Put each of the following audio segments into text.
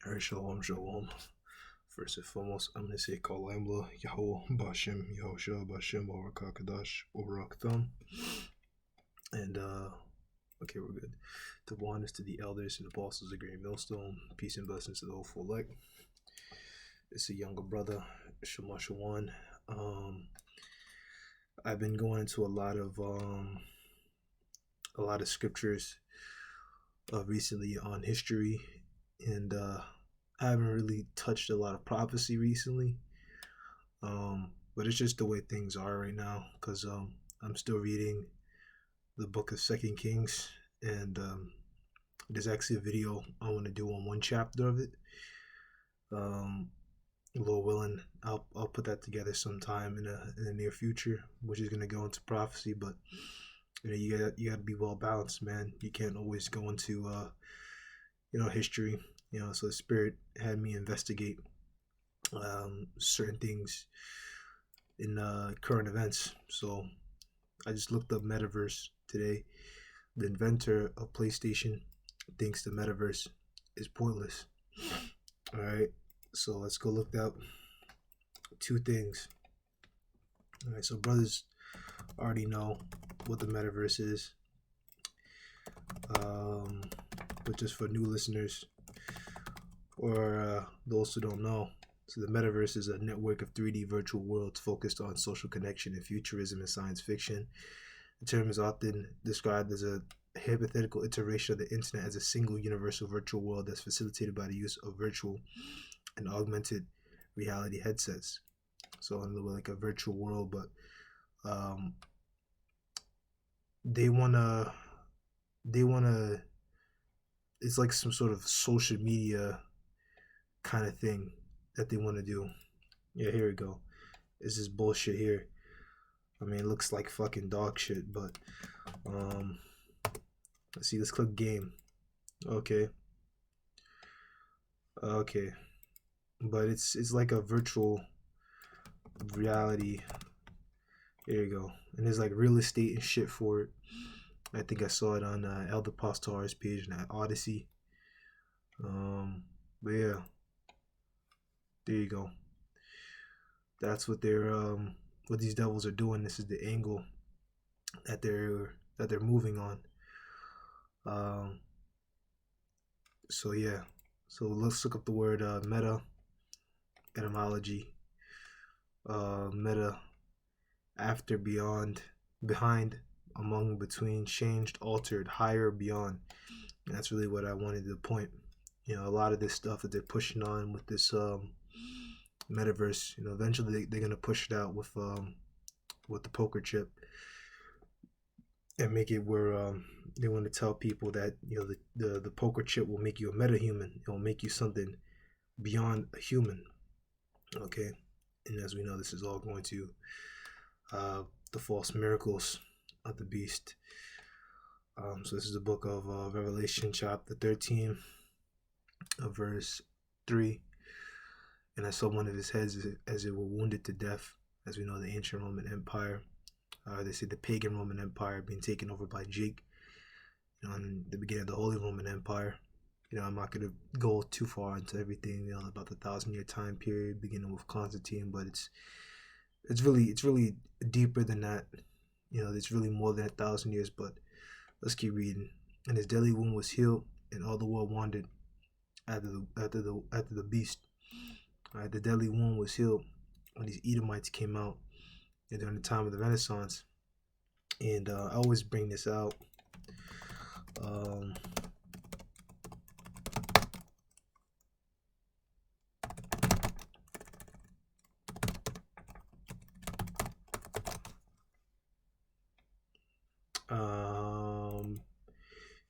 Alright, shalom, shalom. First and foremost, I'm going to say Kalamla, Yahweh, Bashem, Yahushua, Bashem, Barakakadash, Baraktham. And, okay, we're good. The one is to the elders and apostles of Great Millstone. Peace and blessings to the hopeful elect. It's a younger brother, Shema Shawan. I've been going into a lot of scriptures recently on history, and I haven't really touched a lot of prophecy recently, but it's just the way things are right now, because I'm still reading the book of 2 Kings, and there's actually a video I want to do on one chapter of it. Lord willing, I'll put that together sometime in the near future, which is going to go into prophecy. But you got to be well balanced, man. You can't always go into history. So the Spirit had me investigate certain things in current events. So I just looked up metaverse today. The inventor of PlayStation thinks the metaverse is pointless. All right, so let's go look up two things. All right, so brothers already know what the metaverse is, but just for new listeners or those who don't know, so the metaverse is a network of 3D virtual worlds focused on social connection and futurism and science fiction. The term is often described as a hypothetical iteration of the internet as a single universal virtual world that's facilitated by the use of virtual and augmented reality headsets. So in other words, like a virtual world, but they wanna it's like some sort of social media kind of thing that they want to do. Yeah, here we go. This is bullshit here. I mean, it looks like fucking dog shit, but let's see. Let's click game. Okay, but it's like a virtual reality. There you go. And there's like real estate and shit for it. I think I saw it on Elder Pastor's page and Odysee. But yeah, there you go. That's what what these devils are doing. This is the angle that they're moving on. So yeah, so let's look up the word meta, etymology. Meta, after, beyond, behind, among, between, changed, altered, higher, beyond. And that's really what I wanted to point. A lot of this stuff that they're pushing on with this metaverse, eventually they're gonna push it out with the poker chip and make it where they want to tell people that the poker chip will make you a meta-human. It will make you something beyond a human. Okay, and as we know, this is all going to the false miracles of the beast. So this is the book of Revelation, chapter 13, verse 3. And I saw one of his heads as it were wounded to death. As we know, the ancient Roman Empire, they say the pagan Roman Empire being taken over by Jake, in the beginning of the Holy Roman Empire. I'm not going to go too far into everything, about the 1,000-year time period, beginning with Constantine, but it's really deeper than that. It's really more than 1,000 years. But let's keep reading. And his deadly wound was healed, and all the world wandered after the beast. All right, the deadly wound was healed when these Edomites came out during the time of the Renaissance. And I always bring this out.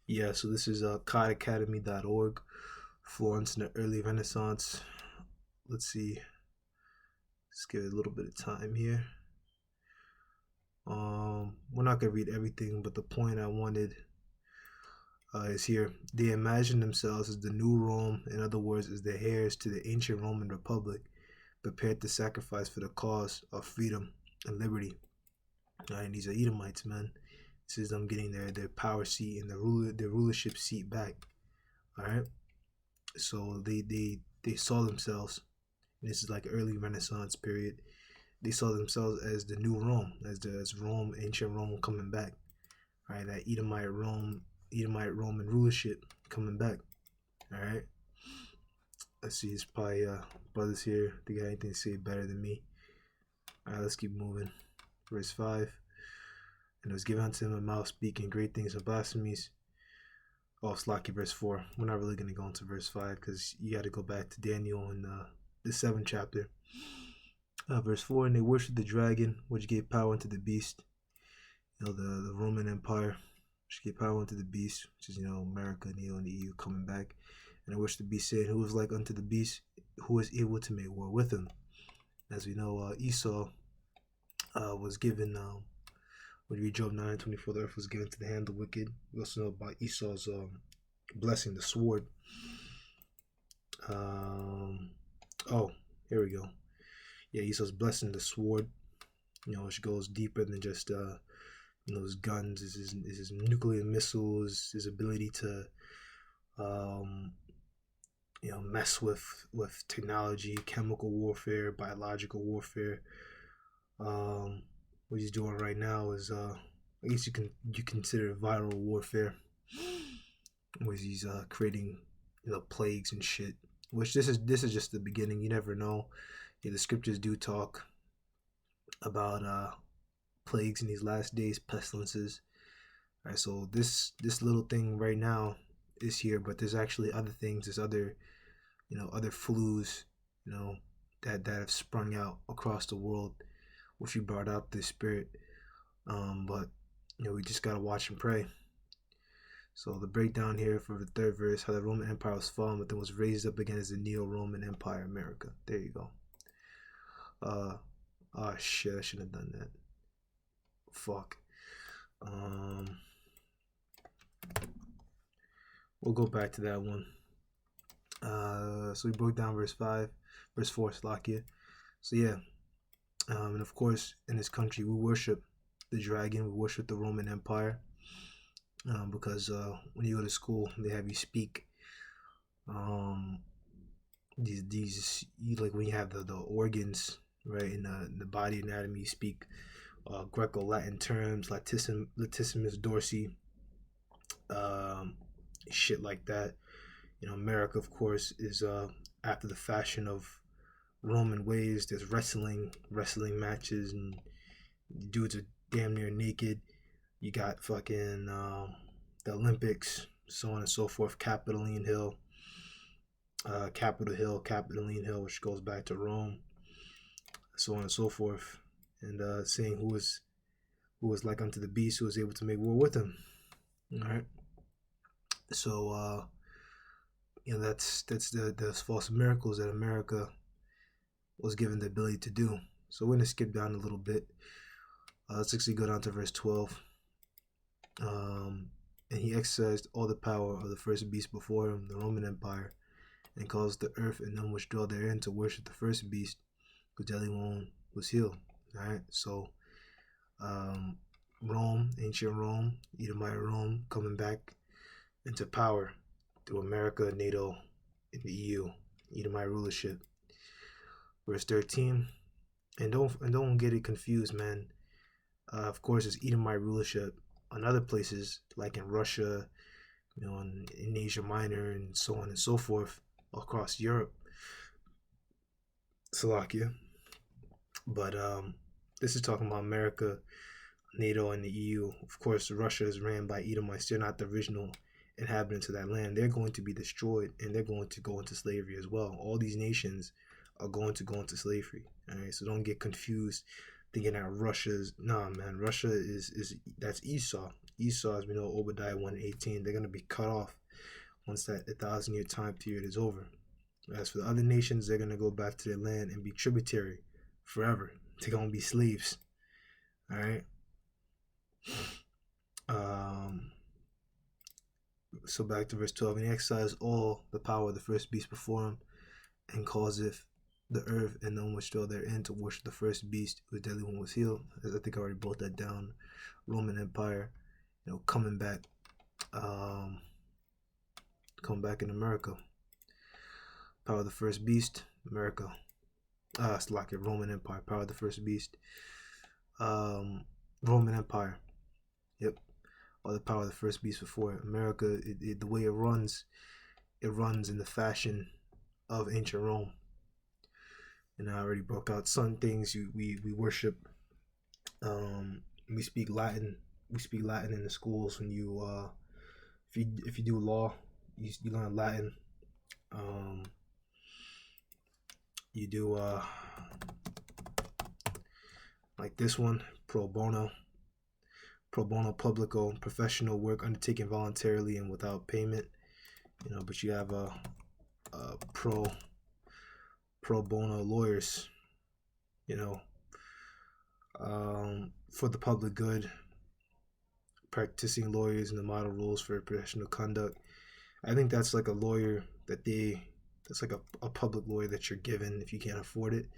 Yeah, so this is codacademy.org, Florence in the early Renaissance. Let's see. Let's give it a little bit of time here. We're not going to read everything, but the point I wanted is here. They imagine themselves as the new Rome, in other words, as the heirs to the ancient Roman Republic, prepared to sacrifice for the cause of freedom and liberty. All right, and these are Edomites, man. This is them getting their power seat and their rulership seat back. All right. So they saw themselves. This is like early Renaissance period. They saw themselves as the new Rome, as Rome, ancient Rome coming back. Right, that Edomite Roman rulership coming back. All right. Let's see. It's probably brothers here. They got anything to say better than me. All right, let's keep moving. Verse 5. And it was given unto him a mouth speaking great things and blasphemies. Oh, Slacky, verse 4. We're not really going to go into verse 5 because you got to go back to Daniel in the 7th chapter. Verse 4. And they worshipped the dragon, which gave power unto the beast. The Roman Empire, which gave power unto the beast, which is, America, and the EU coming back. And they worshiped the beast, saying, who is like unto the beast, who is able to make war with him? As we know, Esau was given, when you read Job 9:24, the earth was given to the hand of the wicked. We also know about Esau's blessing, the sword. Oh, here we go. Yeah, Esau's blessing, the sword, which goes deeper than just, his guns, is his nuclear missiles, his ability to, mess with technology, chemical warfare, biological warfare. What he's doing right now is, I guess you consider viral warfare, where he's creating, plagues and shit. Which this is just the beginning. You never know. Yeah, the scriptures do talk about plagues in these last days, pestilences. All right, so this little thing right now is here, but there's actually other things. There's other flus, that have sprung out across the world, which we brought out the spirit. But we just gotta watch and pray. So the breakdown here for the third verse: how the Roman Empire was fallen, but then was raised up again as the Neo-Roman Empire, America. There you go. Oh shit, I shouldn't have done that. Fuck. We'll go back to that one. So we broke down verse 5, verse 4, Slakia. So yeah, and of course in this country we worship the dragon, we worship the Roman Empire, because when you go to school they have you speak these like when you have the organs, right, in the body anatomy, you speak Greco-Latin terms, latissimus dorsi, shit like that. America, of course, is after the fashion of Roman ways. There's wrestling matches, and dudes are damn near naked. You got fucking the Olympics, so on and so forth. Capitoline Hill, Capitoline Hill, which goes back to Rome, so on and so forth. And saying who was like unto the beast, who was able to make war with him. All right. So that's the false miracles that America was given the ability to do. So we're gonna skip down a little bit. Let's actually go down to verse 12. And he exercised all the power of the first beast before him, the Roman Empire, and caused the earth and them which dwell therein to worship the first beast, whose deadly wound was healed. All right. So Rome, ancient Rome, Edomite Rome, coming back into power through America, NATO, and the EU, Edomite rulership. Verse 13, and don't get it confused, man. Of course, it's Edomite rulership on other places, like in Russia, in Asia Minor, and so on and so forth, across Europe, Slovakia. But this is talking about America, NATO, and the EU. Of course, Russia is ran by Edomites. They're not the original inhabitants of that land. They're going to be destroyed, and they're going to go into slavery as well. All these nations are going to go into slavery. All right, so don't get confused thinking that Russia's man. Russia is that's Esau. Esau, as we know, Obadiah 1:18. They're gonna be cut off once that 1,000-year time period is over. As for the other nations, they're gonna go back to their land and be tributary forever. They're gonna be slaves. All right. So back to verse 12. And he exercised all the power of the first beast before him, and causeth the earth and them which dwell therein to worship the first beast, whose deadly one was healed. As I think I already broke that down. Roman Empire, coming back in America. Power of the first beast, America. It's like a Roman Empire. Power of the first beast, Roman Empire. Yep. Or the power of the first beast before America. The way it runs in the fashion of ancient Rome. And I already broke out some things we worship. We speak Latin. We speak Latin in the schools. When you if you do law, you learn Latin. You do like this one, pro bono publico, professional work undertaken voluntarily and without payment. But you have a pro bono lawyers, for the public good, practicing lawyers and the model rules for professional conduct. I think that's like a lawyer that's like a public lawyer that you're given if you can't afford it.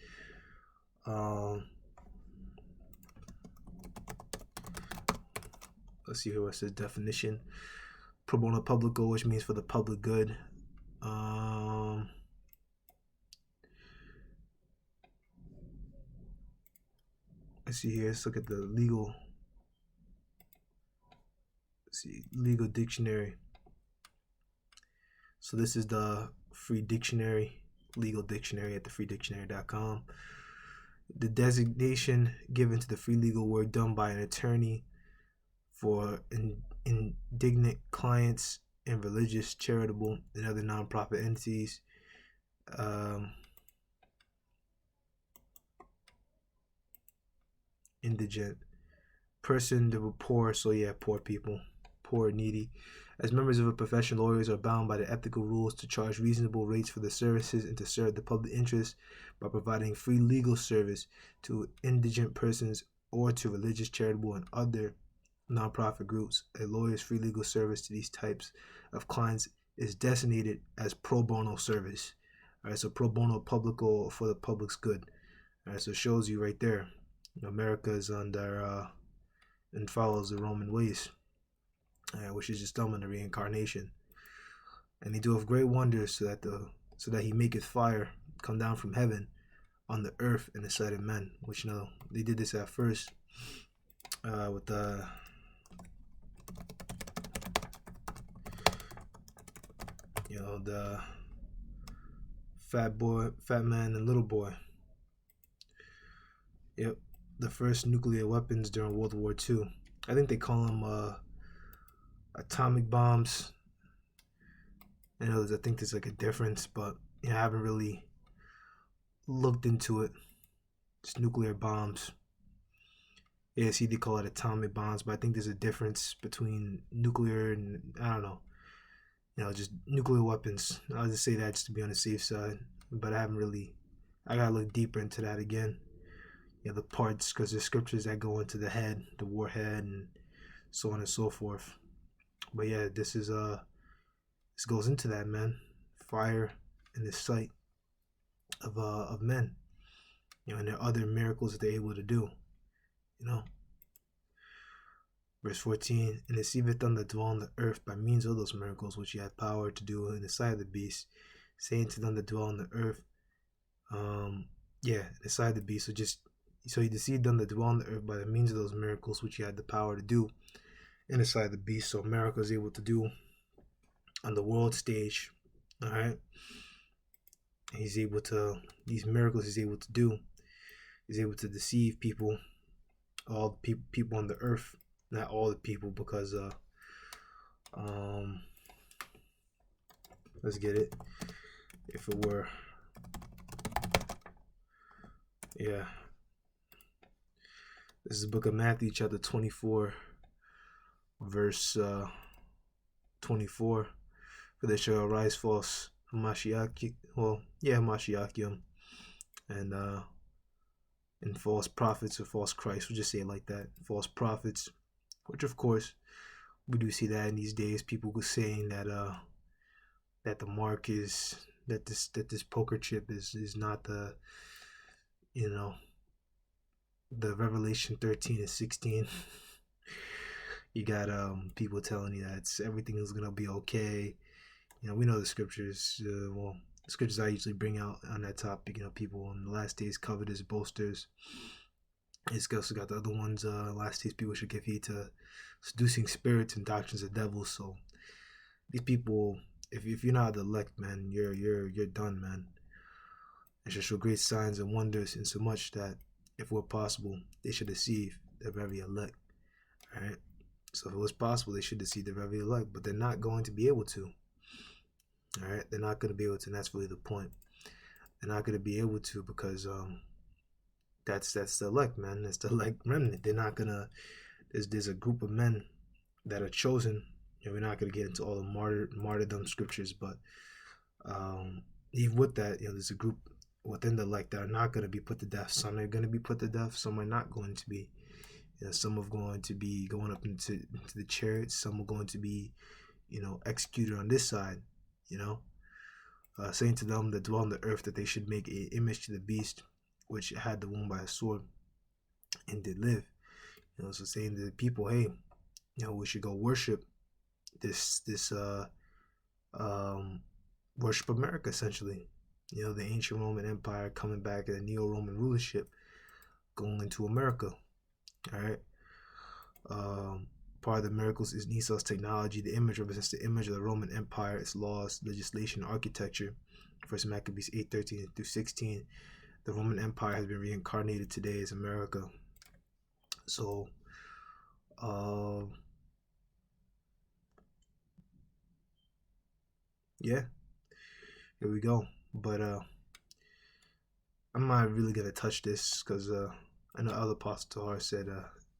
Let's see who it says definition. Pro bono publico, which means for the public good. Let's see here. Let's look at the legal. Let's see, legal dictionary. So this is the free dictionary, legal dictionary at thefreedictionary.com. The designation given to the free legal work done by an attorney for indignant clients and religious, charitable, and other nonprofit entities. Indigent person, the poor, so yeah, poor people, poor, needy. As members of a profession, lawyers are bound by the ethical rules to charge reasonable rates for the services and to serve the public interest by providing free legal service to indigent persons or to religious, charitable, and other nonprofit groups. A lawyer's free legal service to these types of clients is designated as pro bono service. All right, so pro bono publico, for the public's good. All right, so it shows you right there. America is under and follows the Roman ways, which is just them in the reincarnation. And he doeth great wonders so that he maketh fire come down from heaven on the earth in the sight of men. Which they did this at first with the the fat man and little boy. Yep. The first nuclear weapons during World War II. I think they call them atomic bombs. I think there's like a difference, but I haven't really looked into it. It's nuclear bombs. Yeah, see, they call it atomic bombs, but I think there's a difference between nuclear and, I don't know, just nuclear weapons. I'll just say that just to be on the safe side, but I gotta look deeper into that again. The parts, because there's scriptures that go into the head, the warhead, and so on and so forth. But yeah, this goes into that, man. Fire in the sight of men, and there are other miracles that they're able to do, Verse 14, and deceiveth them that dwell on the earth by means of those miracles which he had power to do in the sight of the beast, saying to them that dwell on the earth, in the sight of the beast. So he deceived them that dwell on the earth by the means of those miracles which he had the power to do in the sight of the beast. So America is able to do on the world stage. All right. These miracles he's able to do. He's able to deceive people, all the people on the earth. Not all the people, because let's get it. If it were, yeah. This is the book of Matthew, chapter 24, verse 24. For there shall arise false Mashiach, Mashiachim, and false prophets or false Christ. We'll just say it like that. False prophets, which of course we do see that in these days. People were saying that that the mark is that this poker chip is not the the Revelation 13 and 16. You got people telling you that everything is gonna be okay. We know the scriptures. scriptures I usually bring out on that topic. People in the last days, covetous, boasters. It's also got the other ones. Last days, people should give heed to seducing spirits and doctrines of devils. So these people, if you're not the elect, man, you're done, man. And shall show great signs and wonders, in so much that, if it were possible, they should deceive the very elect. All right. So if it was possible, they should deceive the very elect, but they're not going to be able to. All right, they're not going to be able to, and that's really the point. They're not going to be able to because that's the elect, man. That's the elect remnant. They're not gonna. There's a group of men that are chosen. We're not gonna get into all the martyrdom scriptures, but even with that, there's a group within the elect that are not going to be put to death. Some are going to be put to death. Some are not going to be. Some are going to be going up into the chariots. Some are going to be, executed on this side. Saying to them that dwell on the earth that they should make an image to the beast, which had the wound by a sword, and did live. So saying to the people, hey, we should go worship this worship America, essentially. The ancient Roman Empire coming back, and the Neo-Roman rulership going into America. All right. Part of the miracles is Esau's technology. The image represents the image of the Roman Empire, its laws, legislation, architecture. First Maccabees 8:13 through 16. The Roman Empire has been reincarnated today as America. So, yeah, here we go. But I'm not really gonna touch this because I know other Apostle Tahar said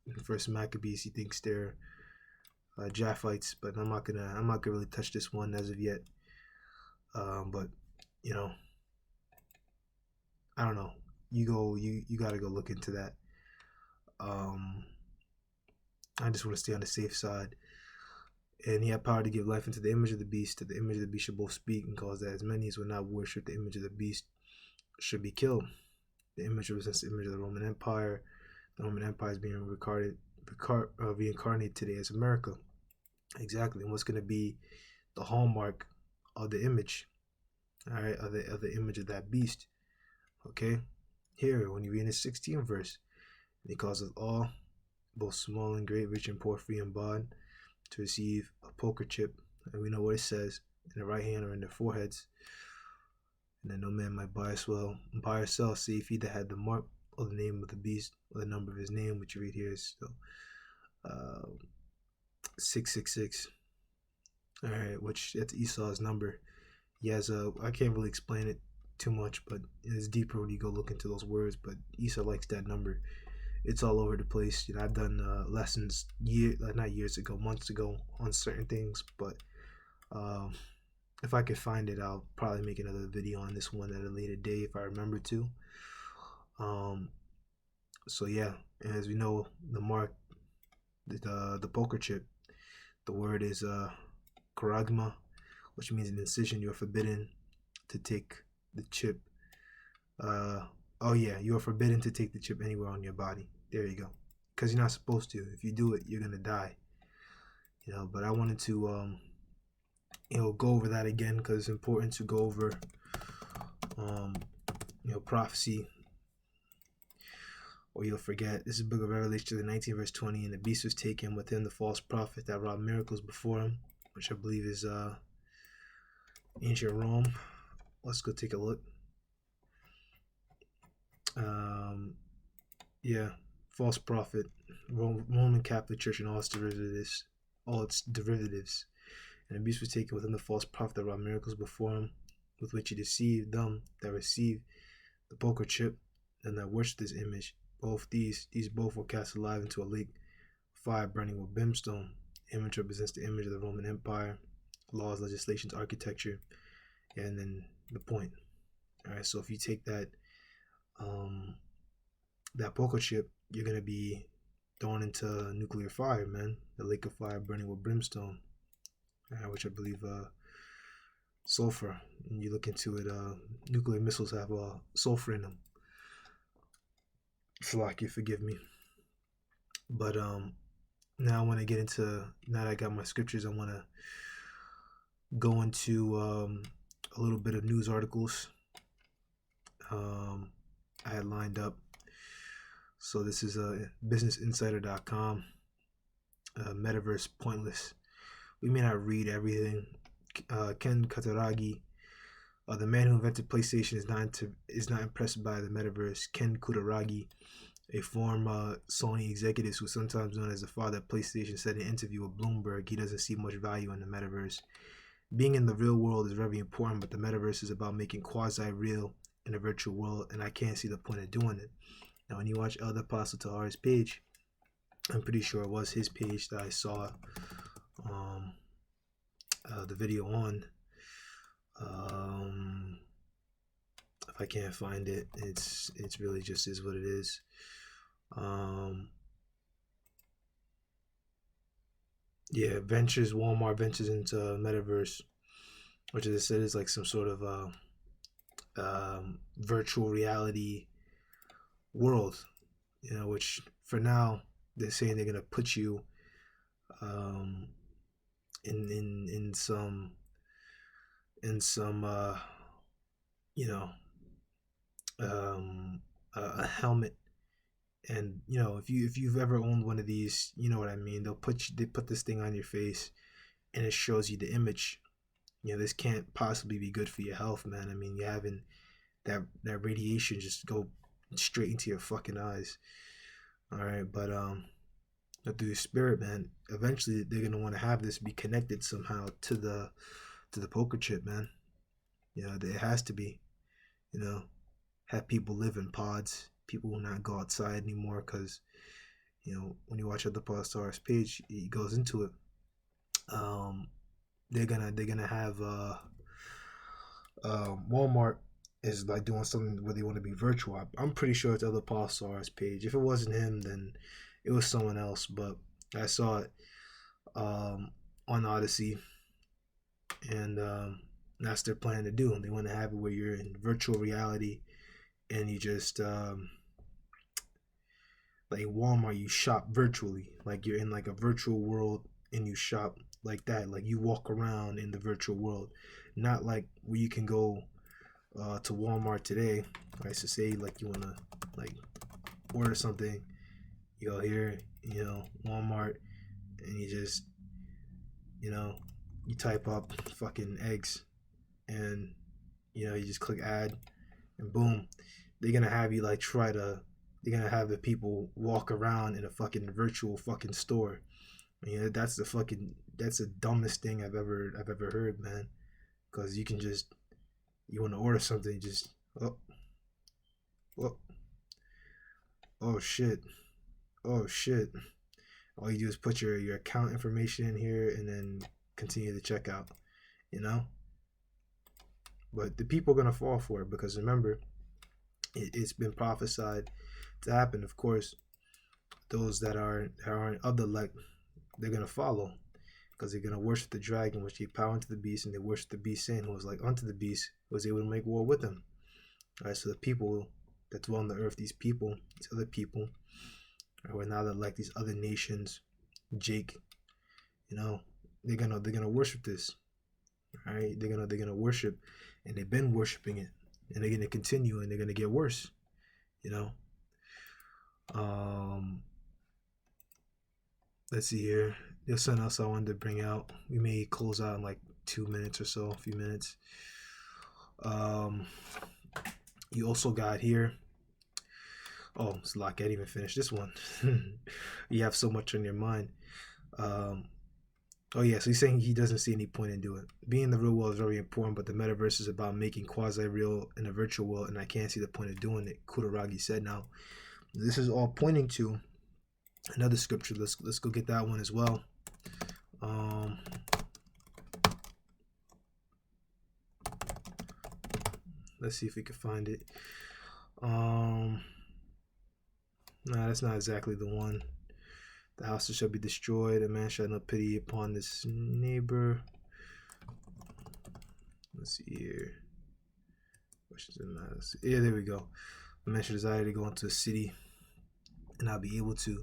in First Maccabees he thinks they're Japhites, but I'm not gonna really touch this one as of yet. But I don't know. You gotta go look into that. I just want to stay on the safe side. And he had power to give life into the image of the beast, that the image of the beast should both speak and cause that as many as would not worship the image of the beast should be killed. The image represents the image of the Roman Empire. The Roman Empire is being reincarnated today as America. Exactly. And what's going to be the hallmark of the image, all right, of the image of that beast? Okay, here when you read in the 16th verse, he calls us all, both small and great, rich and poor, free and bond, to receive a poker chip, and we know what it says, in the right hand or in their foreheads, and that no man might buy or sell, save he that had the mark or the name of the beast or the number of his name, which you read here is 666. All right, which that's Esau's number. He has I can't really explain it too much, but it's deeper when you go look into those words. But Esau likes that number. It's all over the place. I've done lessons months ago on certain things, but if I could find it, I'll probably make another video on this one at a later day if I remember to. So yeah, and as we know, the mark, the poker chip, the word is karagma, which means an incision. You're forbidden to take the chip. You are forbidden to take the chip anywhere on your body. There you go. Because you're not supposed to. If you do it, you're gonna die. But I wanted to go over that again because it's important to go over prophecy, or you'll forget. This is the book of Revelation, 19 verse 20, and the beast was taken with him, the false prophet that wrought miracles before him, which I believe is ancient Rome. Let's go take a look. False prophet, Roman Catholic Church and all its derivatives. And the beast was taken with him, the false prophet that wrought miracles before him, with which he deceived them that received the poker chip and that worshipped his image. These both were cast alive into a lake of fire burning with brimstone. The image represents the image of the Roman Empire, laws, legislations, architecture, and then the point. All right, so if you take that poker chip, you're gonna be thrown into nuclear fire, man. The lake of fire burning with brimstone, which I believe sulfur. And you look into it, nuclear missiles have sulfur in them. Salaki, forgive me. But now I want to get into, now that I got my scriptures, I want to go into a little bit of news articles I had lined up. So this is businessinsider.com. Metaverse pointless. We may not read everything. Ken Kataragi, the man who invented PlayStation, is not impressed by the metaverse. Ken Kutaragi, a former Sony executive who is sometimes known as the father of PlayStation, said in an interview with Bloomberg he doesn't see much value in the metaverse. Being in the real world is very important, but the metaverse is about making quasi-real in a virtual world, and I can't see the point of doing it. Now, when you watch Elder Apostle Tahara's page, I'm pretty sure it was his page that I saw the video on. If I can't find it, it's really just is what it is. Yeah, Walmart ventures into metaverse, which as I said is like some sort of virtual reality world, which for now they're saying they're gonna put you in some a helmet, and if you've ever owned one of these, you know what I mean. They put this thing on your face, and it shows you the image. This can't possibly be good for your health, man. I mean, you're having that radiation just go straight into your fucking eyes. All right, but through the spirit, man, eventually they're gonna want to have this be connected somehow to the poker chip, man. It has to be. Have people live in pods. People will not go outside anymore because, when you watch Other Pastor's page, he goes into it. They're gonna have Walmart is like doing something where they want to be virtual. I'm pretty sure it's Other Pastor's page. If it wasn't him, then it was someone else. But I saw it on Odysee, and that's their plan to do. They want to have it where you're in virtual reality, and you just like Walmart, you shop virtually, like you're in like a virtual world and you shop like that, like you walk around in the virtual world, not like where you can go to Walmart today, right? So say like you want to like order something, you go here, Walmart, and you just you type up fucking eggs, and you just click add, and boom, they're gonna have you like they're gonna have the people walk around in a fucking virtual fucking store. That's the dumbest thing I've ever heard, man. Because you can just, you want to order something, just oh shit, all you do is put your account information in here and then continue the checkout, but the people are gonna fall for it, because remember, it's been prophesied to happen. Of course, those that aren't of the elect, they're gonna follow, because they're gonna worship the dragon, which gave power unto the beast, and they worship the beast, saying who was like unto the beast, was able to make war with them. All right, so the people that dwell on the earth, these other people, or now that like these other nations, Jake, they're gonna worship this. All right, they're gonna worship, and they've been worshiping it, and they're gonna continue, and they're gonna get worse. Let's see here. There's something else I wanted to bring out. We may close out in like 2 minutes or so, a few minutes. You also got here. Oh, it's a lot. I can't even finish this one. You have so much on your mind. Oh yeah, so he's saying he doesn't see any point in doing it. Being in the real world is very important, but the metaverse is about making quasi-real in a virtual world, and I can't see the point of doing it, Kutaragi said. Now, this is all pointing to another scripture. Let's go get that one as well. Let's see if we can find it. No, that's not exactly the one. The houses shall be destroyed. A man shall have no pity upon his neighbor. Let's see here. Yeah, there we go. A man shall desire to go into a city, and I'll be able to.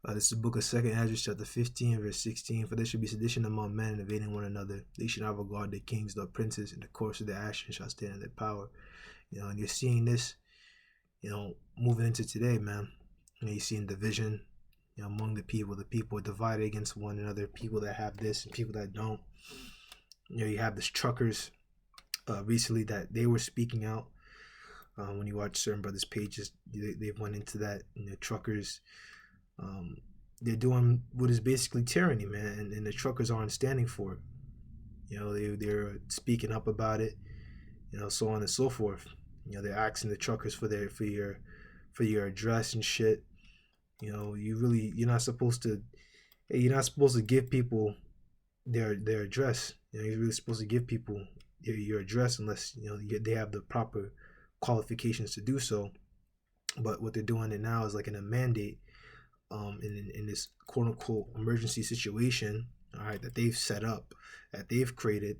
This is the book of 2nd Ezra, chapter 15, verse 16. For there should be sedition among men, invading one another. They should not regard their kings nor princes. In the course of their actions shall stand in their power. And you're seeing this, moving into today, man. You're seeing division, among the people. The people are divided against one another. People that have this and people that don't. You have this truckers recently that they were speaking out. When you watch certain brothers' pages, they've went into that. Truckers, they're doing what is basically tyranny, man, and the truckers aren't standing for it. They're speaking up about it, so on and so forth. They're asking the truckers for your address and shit. You're not supposed to give people their address. You're really supposed to give people your address unless they have the proper qualifications to do so. But what they're doing it now is like in a mandate, in this quote unquote emergency situation, all right, that they've set up, that they've created,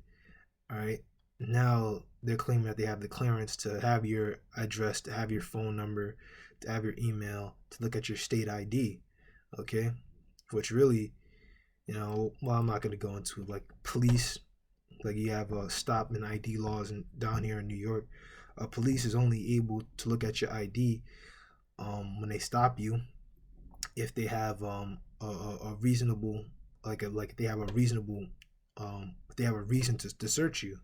all right. Now they're claiming that they have the clearance to have your address, to have your phone number, to have your email, to look at your state ID, okay? Which really, well, I'm not going to go into like police, like you have stop and ID laws down here in New York. Police is only able to look at your ID when they stop you if they have a reasonable, if they have a reasonable, if they have a reason to search you,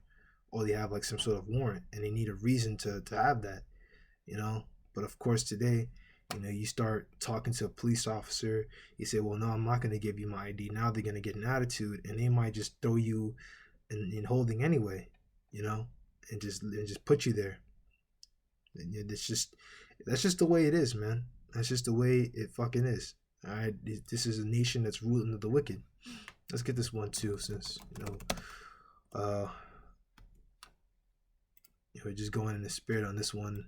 or they have like some sort of warrant and they need a reason to have that, But of course today, you start talking to a police officer, you say, well, no, I'm not going to give you my ID. Now they're going to get an attitude and they might just throw you in holding anyway, and just put you there. And that's just the way it is, man. That's just the way it fucking is. All right, this is a nation that's ruled under the wicked. Let's get this one too, since we're just going in the spirit on this one.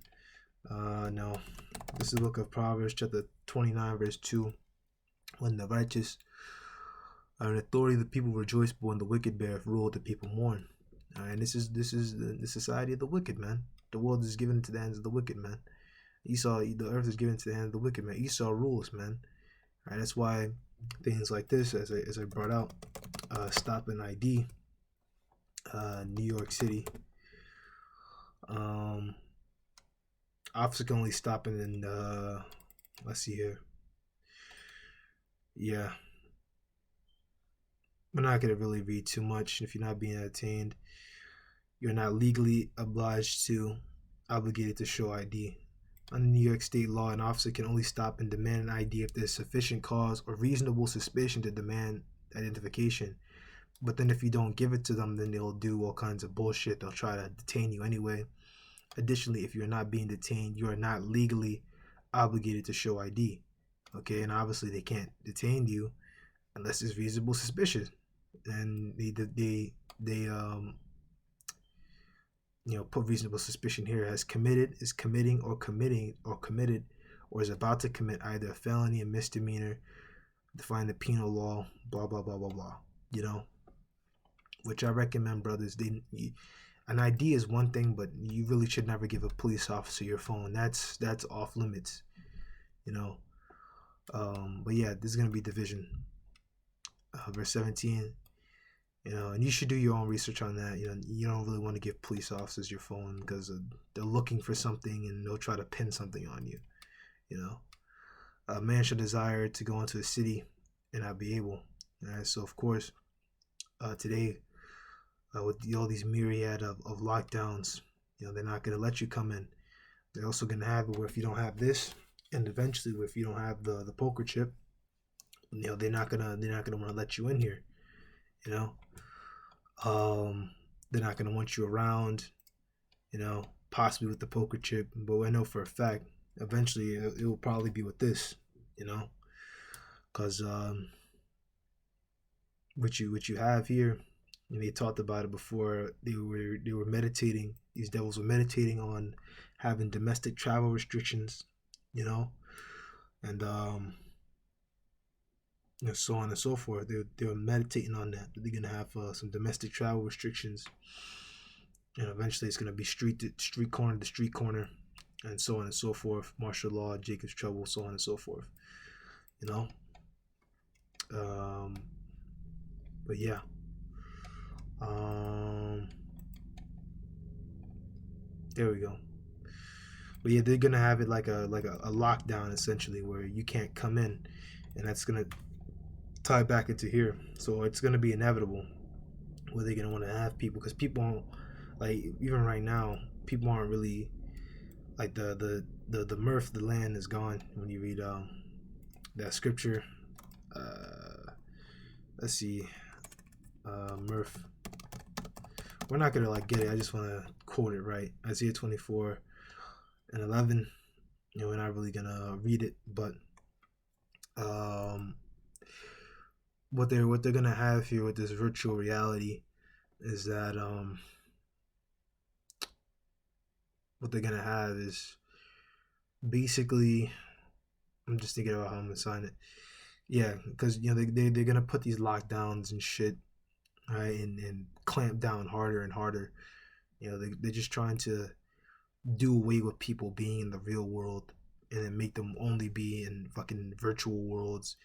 No, this is the book of Proverbs, chapter 29, verse 2. When the righteous are in authority, the people rejoice, but when the wicked bear rule, the people mourn. All right, this is the society of the wicked, man. The world is given into the hands of the wicked, man. The earth is given into the hands of the wicked, man. Esau rules, man. All right, that's why things like this, as I brought out, stop and ID, New York City. Officer can only stop in let's see here. Yeah. We're not going to really read too much. If you're not being detained, you're not legally obligated to show ID. Under New York state law, an officer can only stop and demand an ID if there's sufficient cause or reasonable suspicion to demand identification. But then if you don't give it to them, then they'll do all kinds of bullshit. They'll try to detain you anyway. Additionally, if you're not being detained, you are not legally obligated to show ID. Okay, and obviously they can't detain you unless there's reasonable suspicion. And they put reasonable suspicion here as committed, is committing, or committing, or committed, or is about to commit either a felony, a misdemeanor, define the penal law, blah blah blah blah blah. Which I recommend, brothers. An ID is one thing, but you really should never give a police officer your phone. That's off limits. But yeah, this is gonna be division. Verse 17. And you should do your own research on that. You don't really want to give police officers your phone because they're looking for something and they'll try to pin something on you. A man should desire to go into a city and not be able. All right, so of course, today, with all these myriad of lockdowns, they're not going to let you come in. They're also going to have it where if you don't have this, and eventually if you don't have the poker chip, they're not gonna want to let you in here. They're not gonna want you around. Possibly with the poker chip, but I know for a fact eventually it will probably be with this. Because what you have here, and they talked about it before. They were meditating. These devils were meditating on having domestic travel restrictions, and so on and so forth. They were meditating on that. They're gonna have some domestic travel restrictions, and eventually it's gonna be street corner to street corner, and so on and so forth. Martial law, Jacob's trouble, so on and so forth. But yeah. There we go. But yeah, they're gonna have it like a lockdown essentially, where you can't come in, and that's gonna tie back into here. So it's gonna be inevitable where they're gonna want to have people, because people aren't, like, even right now, people aren't really like the mirth of the land is gone. When you read that scripture, let's see, mirth. We're not gonna like get it. I just want to quote it right. Isaiah 24:11. You know, we're not really gonna read it, but what they're gonna have here with this virtual reality is that what they're gonna have is basically, I'm just thinking about how I'm gonna sign it. Yeah, because you know they're gonna put these lockdowns and shit, right, and clamp down harder and harder. You know, they're just trying to do away with people being in the real world, and then make them only be in fucking virtual worlds,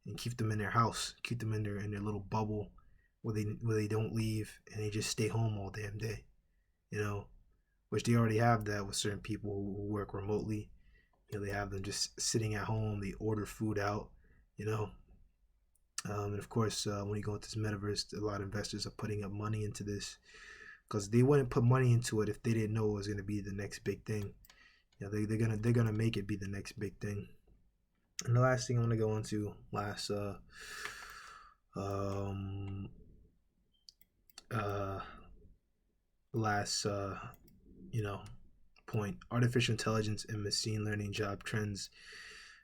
and keep them in their house, keep them in their little bubble where they don't leave, and they just stay home all damn day. You know, which they already have that with certain people who work remotely. You know, they have them just sitting at home. They order food out. You know, and of course, when you go into this metaverse, a lot of investors are putting up money into this, because they wouldn't put money into it if they didn't know it was going to be the next big thing. You know, they're gonna make it be the next big thing. And the last thing I want to go into, last you know, point: artificial intelligence and machine learning job trends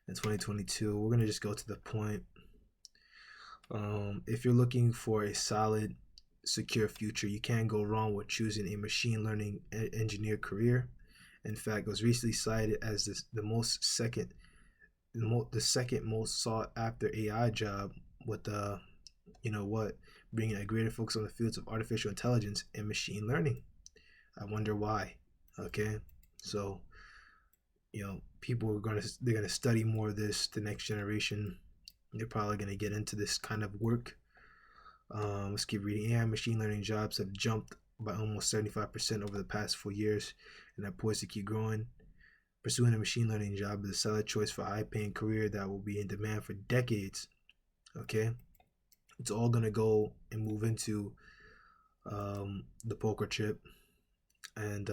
in 2022. We're gonna just go to the point. If you're looking for a solid, secure future, you can't go wrong with choosing a machine learning engineer career. In fact, it was recently cited as the second most sought after AI job, with the, you know what, bringing a greater focus on the fields of artificial intelligence and machine learning. I wonder why. Okay, so you know, they're gonna study more of this. The next generation, they're probably gonna get into this kind of work. Let's keep reading. AI machine learning jobs have jumped by almost 75% over the past 4 years, and are poised to keep growing. Pursuing a machine learning job is a solid choice for a high-paying career that will be in demand for decades. Okay, it's all gonna go and move into the poker chip, and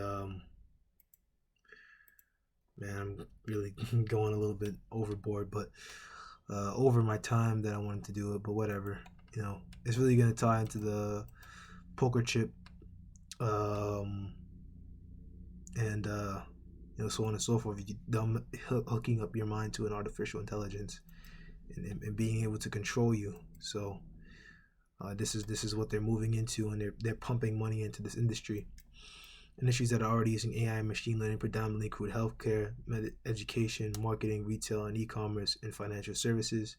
man, I'm really going a little bit overboard, but over my time that I wanted to do it. But whatever, you know, it's really gonna tie into the poker chip, and you know, so on and so forth. Hooking up your mind to an artificial intelligence, and being able to control you. So this is what they're moving into, and they're pumping money into this industry. Industries that are already using AI and machine learning predominantly include healthcare, education, marketing, retail, and e-commerce, and financial services.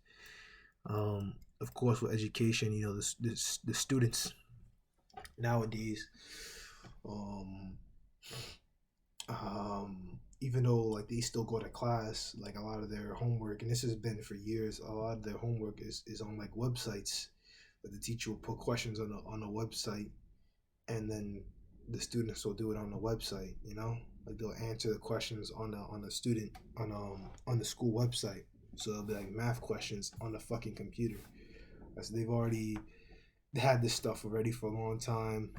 Of course, with education, you know, the students nowadays, even though like they still go to class, like a lot of their homework, and this has been for years, a lot of their homework is on like websites. Like the teacher will put questions on a website, and then the students will do it on the website. You know, like they'll answer the questions on the student on the school website. So it'll be like math questions on the fucking computer. So they've already had this stuff already for a long time.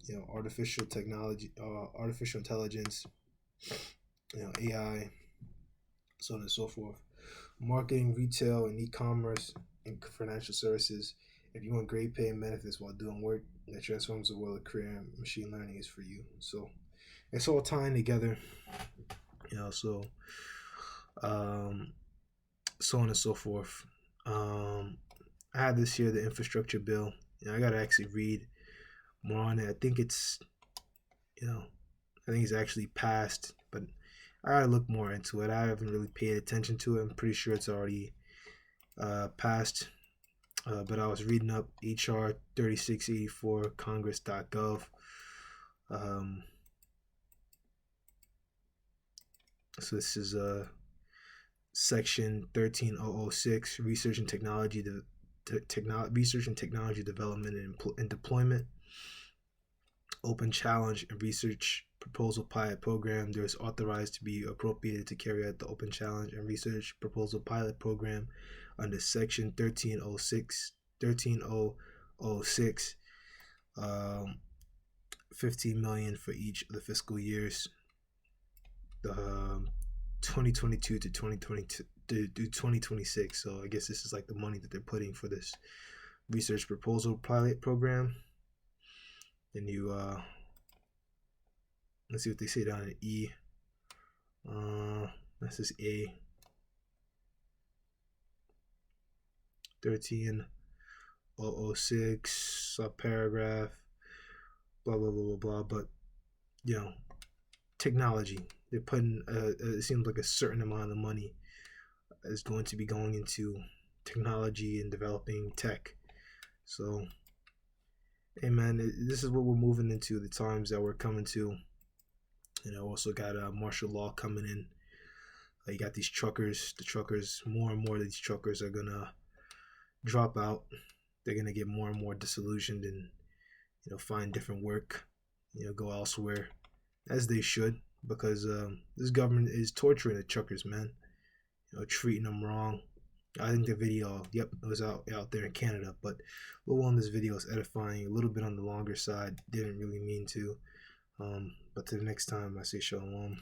You know, artificial technology, artificial intelligence, you know, AI, so on and so forth. Marketing, retail, and e-commerce, and financial services. If you want great pay and benefits while doing work that transforms the world of career, machine learning is for you. So it's all tying together, you know. So, so on and so forth. I have this here, the infrastructure bill. You know, I gotta actually read more on it. I think it's, you know, I think it's actually passed, but I gotta look more into it. I haven't really paid attention to it. I'm pretty sure it's already passed. But I was reading up HR 3684 congress.gov. So this is section 13006, research and technology research and technology development and deployment. Open challenge and research proposal pilot program. There is authorized to be appropriated to carry out the open challenge and research proposal pilot program under section 1306 $15 million for each of the fiscal years, 2022 to 2022 to 2026. So I guess this is like the money that they're putting for this research proposal pilot program. Then you let's see what they say down in E. This is A. 13006 subparagraph, blah blah blah blah blah. But you know, technology. They're putting it seems like a certain amount of money is going to be going into technology and developing tech. So hey man, this is what we're moving into, the times that we're coming to. You know, also got martial law coming in. You got these truckers. The truckers, more and more of these truckers are gonna drop out. They're gonna get more and more disillusioned and, you know, find different work. You know, go elsewhere, as they should, because this government is torturing the truckers, man. You know, treating them wrong. I think the video, yep, it was out there in Canada, but a little on this video is edifying, a little bit on the longer side. Didn't really mean to. But to the next time, I say shalom.